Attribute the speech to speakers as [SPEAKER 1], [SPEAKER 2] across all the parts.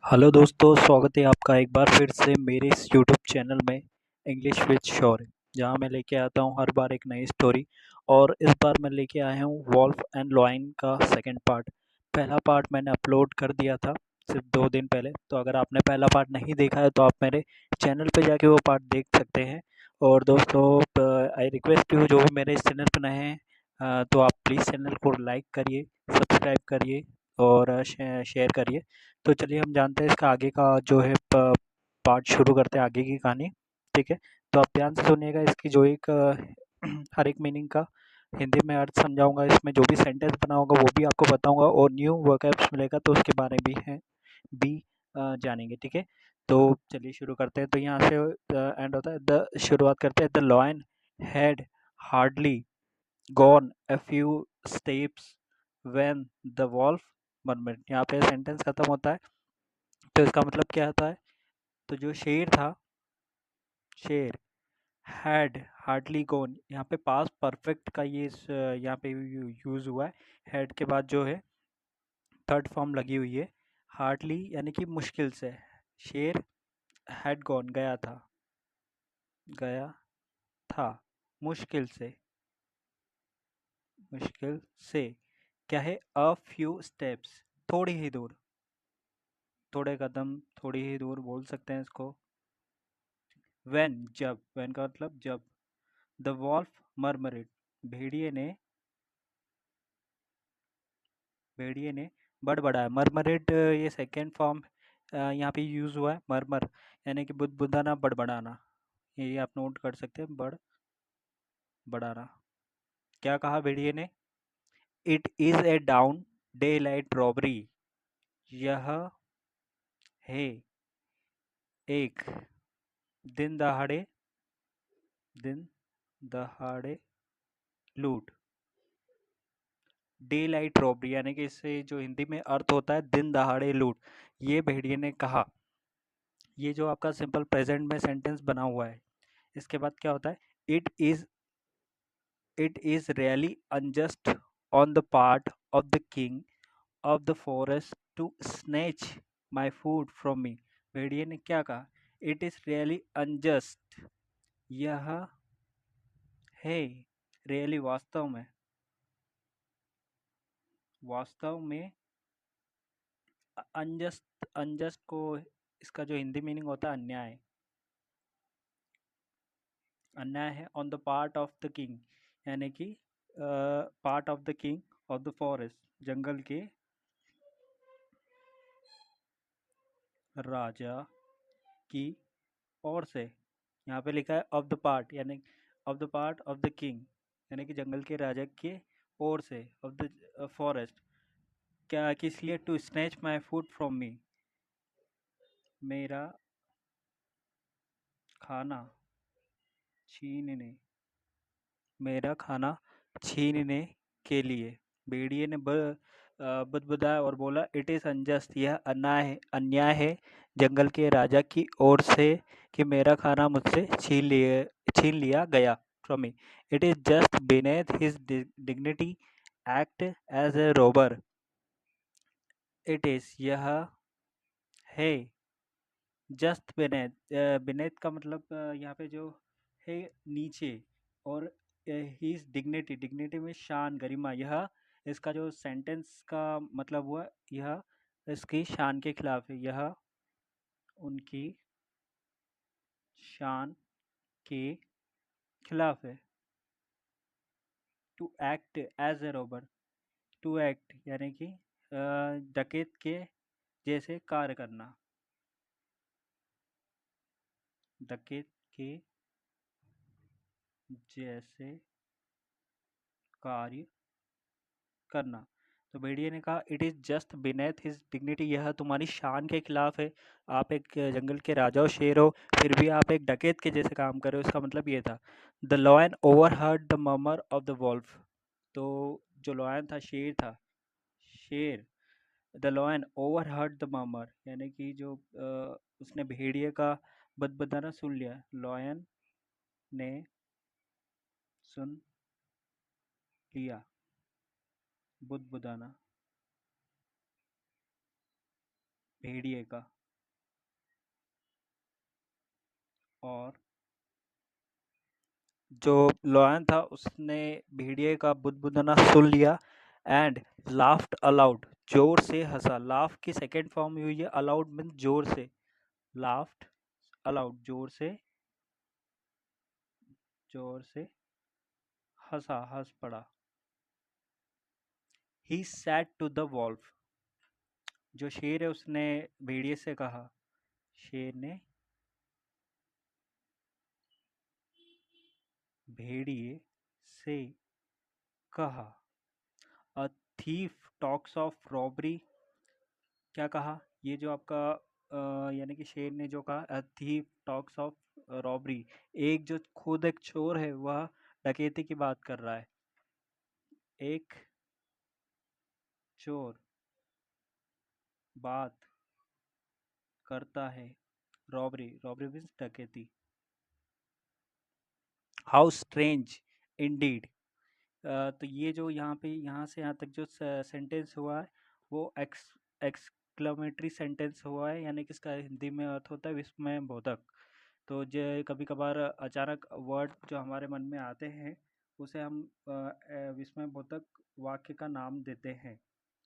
[SPEAKER 1] Hello दोस्तों, स्वागत है आपका एक बार फिर से मेरे इस यूट्यूब चैनल में इंग्लिश विद शौर्य, जहां मैं लेके आता हूं हर बार एक नई स्टोरी। और इस बार मैं लेके आया हूं वॉल्फ एंड लॉयन का सेकंड पार्ट। पहला पार्ट मैंने अपलोड कर दिया था सिर्फ 2 दिन पहले, तो अगर आपने पहला पार्ट नहीं देखा है तो आप मेरे चैनल पे जाके वो पार्ट देख सकते हैं। और दोस्तों, आई रिक्वेस्ट यू, जो भी मेरे इस चैनल पर नए हैं, तो आप प्लीज़ चैनल को लाइक करिए, सब्सक्राइब करिए और शेयर करिए। तो चलिए हम जानते हैं इसका आगे का जो है पार्ट शुरू करते हैं, आगे की कहानी। ठीक है, तो आप ध्यान से सुनिएगा। इसकी जो एक हर एक मीनिंग का हिंदी में अर्थ समझाऊंगा, इसमें जो भी सेंटेंस बना होगा वो भी आपको बताऊंगा, और न्यू वर्कअप्स मिलेगा तो उसके बारे में भी जानेंगे। ठीक है, तो चलिए शुरू करते हैं। तो यहाँ से एंड होता है, द शुरुआत करते हैं। The lion had hardly gone a few steps when the wolf murmured। यहाँ पे सेंटेंस खत्म होता है, तो इसका मतलब क्या होता है? तो जो शेर था, शेर हैड हार्डली गॉन, यहाँ पे पास परफेक्ट का यहाँ पे यूज हुआ है। हैड के बाद जो है थर्ड फॉर्म लगी हुई है, हार्डली यानी कि मुश्किल से। शेर हैड गॉन गया था, गया था, मुश्किल से, मुश्किल से। क्या है? अ फ्यू स्टेप्स, थोड़ी ही दूर, थोड़े कदम, थोड़ी ही दूर बोल सकते हैं इसको। व्हेन, जब, व्हेन का मतलब जब। द वॉल्फ मरमरिड, भेड़िए ने, भेड़िए ने बड़बड़ाया। मरमरिड ये सेकेंड फॉर्म यहाँ पे यूज हुआ है, मरमर यानी कि बुदबुदाना, बड़बड़ाना। ये आप नोट कर सकते हैं, बड़बड़ाना। क्या कहा भेड़िए ने? It is a down day light robbery, यह है एक दिन दहाड़े, दिन दहाड़े लूट। डे लाइट रॉबरी यानी कि इससे जो हिंदी में अर्थ होता है दिन दहाड़े लूट, ये भेड़िए ने कहा। ये जो आपका सिंपल प्रेजेंट में सेंटेंस बना हुआ है, इसके बाद क्या होता है? It is, it is really unjust on the part of the king of the forest to snatch my food from me. भेड़िए ने क्या कहा? इट इज रियली अनजस्ट, यह है रियली वास्तव में, वास्तव में अनजस्ट, अनजस्ट को इसका जो हिंदी मीनिंग होता है अन्याय, अन्याय है। On the part of the king यानी कि part of the king of the forest, जंगल के राजा की ओर से। यहाँ पे लिखा है ऑफ द पार्ट, यानी of the part of the king यानी कि जंगल के राजा के ओर से, ऑफ द फॉरेस्ट। क्या, किस लिए? To snatch my food from me, मेरा खाना छीनने, मेरा खाना छीनने के लिए। भेड़िए ने बुदबुदाया और बोला, इट इज़ अनजस्ट, यह अन्याय है, अन्याय है जंगल के राजा की ओर से कि मेरा खाना मुझसे छीन लिया गया, from me. It is just beneath his dignity act as a robber. It is, यह है, जस्ट beneath, beneath का मतलब यहाँ पे जो है नीचे, और हीज डिग्निटी, डिग्निटी में शान, गरिमा। यह इसका जो सेंटेंस का मतलब हुआ, यह इसकी शान के खिलाफ है, यह उनकी शान के खिलाफ है। To act as a robber, to act यानी कि डकैत के जैसे कार्य करना, डकैत के जैसे कार्य करना। तो भेड़िए ने कहा, it is just beneath his dignity, यह तुम्हारी शान के खिलाफ है। आप एक जंगल के राजा हो, शेर हो, फिर भी आप एक डकैत के जैसे काम कर रहे हो। इसका मतलब ये था। The lion overheard the murmur of the wolf. तो जो लॉयन था, शेर था, शेर। The lion overheard the murmur यानी कि जो उसने भेड़िए का बदबदाना सुन लिया। लॉयन ने सुन लिया, बुदबुदाना। भेड़िए का। और जो लॉयन था उसने भेड़िए का बुदबुदाना सुन लिया एंड लाफ्ड अलाउड, जोर से हंसा। लाफ की सेकेंड फॉर्म हुई है अलाउड मीन जोर से, लाफ्ड अलाउड जोर से, जोर से हंसा, हंस पड़ा। ही सैड टू द वॉल्फ, जो शेर है उसने भेड़िए से कहा, शेर ने भेड़िए से कहा। A thief talks of robbery, क्या कहा? ये जो आपका यानी कि शेर ने जो कहा, a thief talks of robbery, एक जो खुद एक चोर है वह डकैती की बात कर रहा है। एक चोर बात करता है, रॉबरी, रॉबरी मीन्स डकैती। हाउ स्ट्रेंज इंडीड, तो ये जो यहाँ पे यहाँ से यहाँ तक जो सेंटेंस हुआ है वो एक्सक्लेमेटरी सेंटेंस हुआ है, यानी कि इसका हिंदी में अर्थ होता है विस्मय बोधक। तो जो कभी कभार अचानक वर्ड जो हमारे मन में आते हैं उसे हम विस्मय बोधक वाक्य का नाम देते हैं।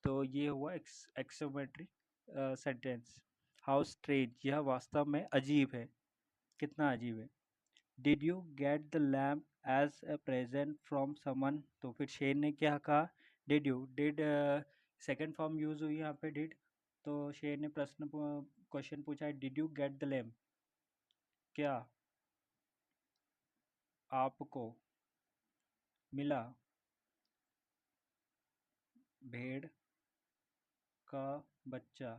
[SPEAKER 1] तो ये हुआ एक्सक्लेमेटरी सेंटेंस। हाउ स्ट्रेंज, यह वास्तव में अजीब है, कितना अजीब है। Did you get the lamp as a present from someone, तो फिर शेर ने क्या कहा? Did you, did second form use हुई यहाँ पे डिड, तो शेर ने प्रश्न क्वेश्चन पूछा है, did you get the lamp, क्या आपको मिला भेड़ का बच्चा,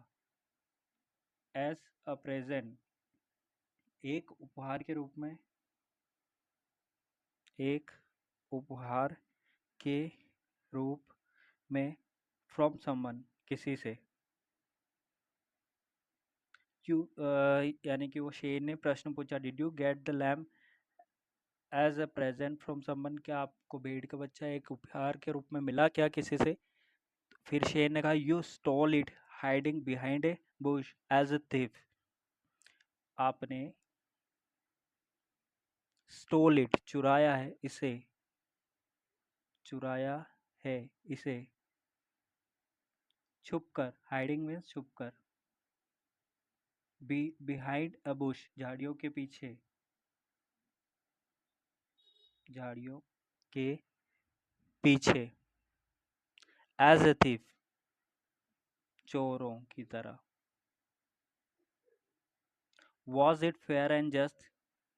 [SPEAKER 1] एज अ प्रेजेंट, एक उपहार के रूप में, एक उपहार के रूप में, फ्रॉम समवन, किसी से। क्यों यानी कि वो शेर ने प्रश्न पूछा, did you get the lamp as a present from someone, क्या आपको भेड़ का बच्चा एक उपहार के रूप में मिला क्या किसी से? फिर शेर ने कहा, you stole it hiding behind a bush as a thief, आपने स्टोल इट, चुराया है इसे, चुराया है इसे, छुपकर, हाइडिंग मीन्स छुपकर, बिहाइंड अ बुश, झाड़ियों के पीछे, झाड़ियों के पीछे, एज अ thief, चोरों की तरह। Was it fair and just,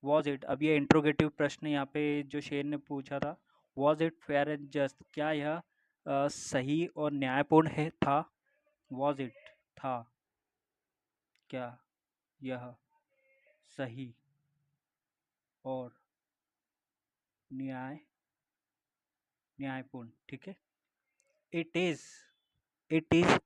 [SPEAKER 1] was it, अब ये इंट्रोगेटिव प्रश्न यहाँ पे जो शेर ने पूछा था, was it fair and just, क्या यह सही और न्यायपूर्ण है था? वॉज इट, था, क्या यह सही और न्याय, न्यायपूर्ण, ठीक है। It is, it is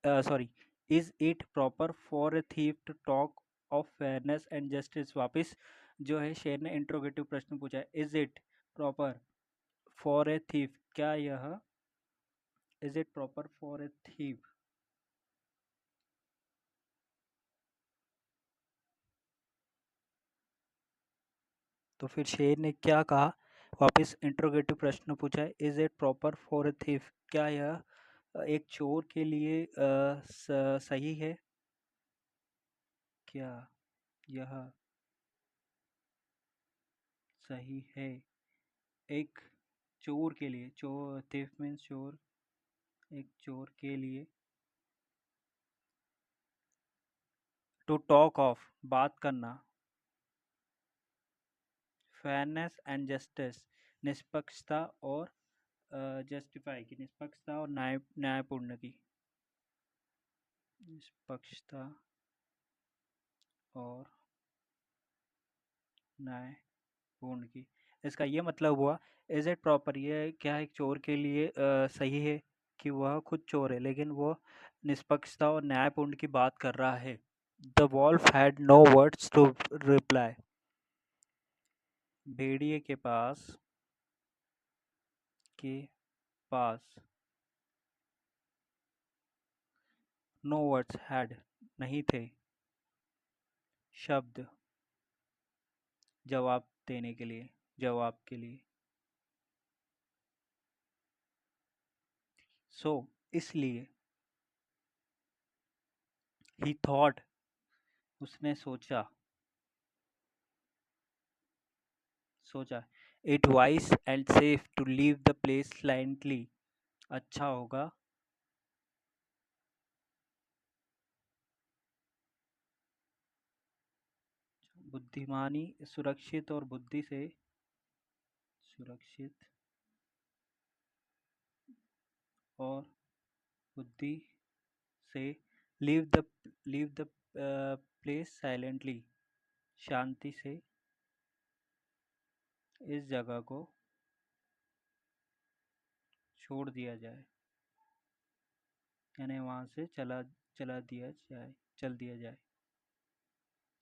[SPEAKER 1] sorry, is it proper for a thief to talk of fairness and justice, वापस जो है शेर ने इंट्रोगेटिव प्रश्न पूछा है, is it proper for a thief, क्या यह, is it proper for a thief, तो फिर शेर ने क्या कहा? वापस इंट्रोगेटिव प्रश्न पूछा है, is it proper for a thief, क्या यह एक चोर के लिए सही है, क्या यह सही है एक चोर के लिए, चोर थीफ मीन्स चोर, एक चोर के लिए, टू टॉक ऑफ, बात करना, फेयरनेस एंड जस्टिस, निष्पक्षता और जस्टिफाई की, निष्पक्षता और न्यायपूर्ण की, निष्पक्षता और न्यायपूर्ण की। इसका ये मतलब हुआ, इज इट प्रॉपर, ये क्या एक चोर के लिए सही है कि वह खुद चोर है लेकिन वो निष्पक्षता और न्यायपूर्ण की बात कर रहा है। The wolf had no words to reply, भेड़िए के पास नो वर्ड्स, हैड नहीं थे शब्द जवाब देने के लिए, जवाब के लिए। सो इसलिए ही थॉट, उसने सोचा, सोचा it wise and safe to leave the place silently, अच्छा होगा, बुद्धिमानी, सुरक्षित और बुद्धि से, सुरक्षित और बुद्धि से लीव द प्लेस साइलेंटली, शांति से इस जगह को छोड़ दिया जाए, यानी वहाँ से चला दिया जाए, चल दिया जाए।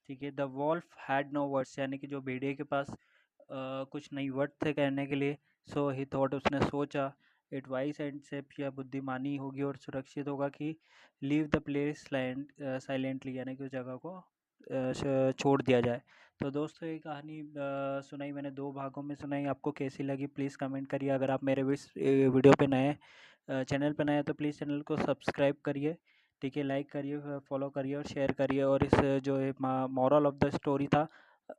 [SPEAKER 1] ठीक है। The wolf had no words, यानी कि जो भेड़िए के पास कुछ नहीं वर्ड थे कहने के लिए। सो ही थॉट, उसने सोचा, इट वाइज एंड सेफ, या बुद्धिमानी होगी और सुरक्षित होगा कि leave the place land silently, यानी कि उस जगह को छोड़ दिया जाए। तो दोस्तों ये कहानी सुनाई मैंने 2 भागों में सुनाई, आपको कैसी लगी प्लीज़ कमेंट करिए। अगर आप मेरे वीडियो पे नए चैनल पे नए हैं तो प्लीज़ चैनल को सब्सक्राइब करिए। ठीक है, लाइक करिए, फॉलो करिए और शेयर करिए। और इस जो है मॉरल ऑफ द स्टोरी था,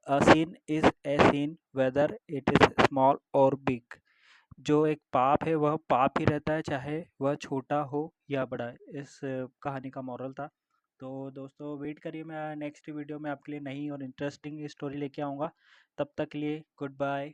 [SPEAKER 1] a sin is a sin whether it is small और बिग। जो एक पाप है वह पाप ही रहता है, चाहे वह छोटा हो या बड़ा। इस कहानी का मॉरल था। तो दोस्तों वेट करिए, मैं नेक्स्ट वीडियो में आपके लिए नई और इंटरेस्टिंग स्टोरी लेके आऊँगा। तब तक के लिए गुड बाय।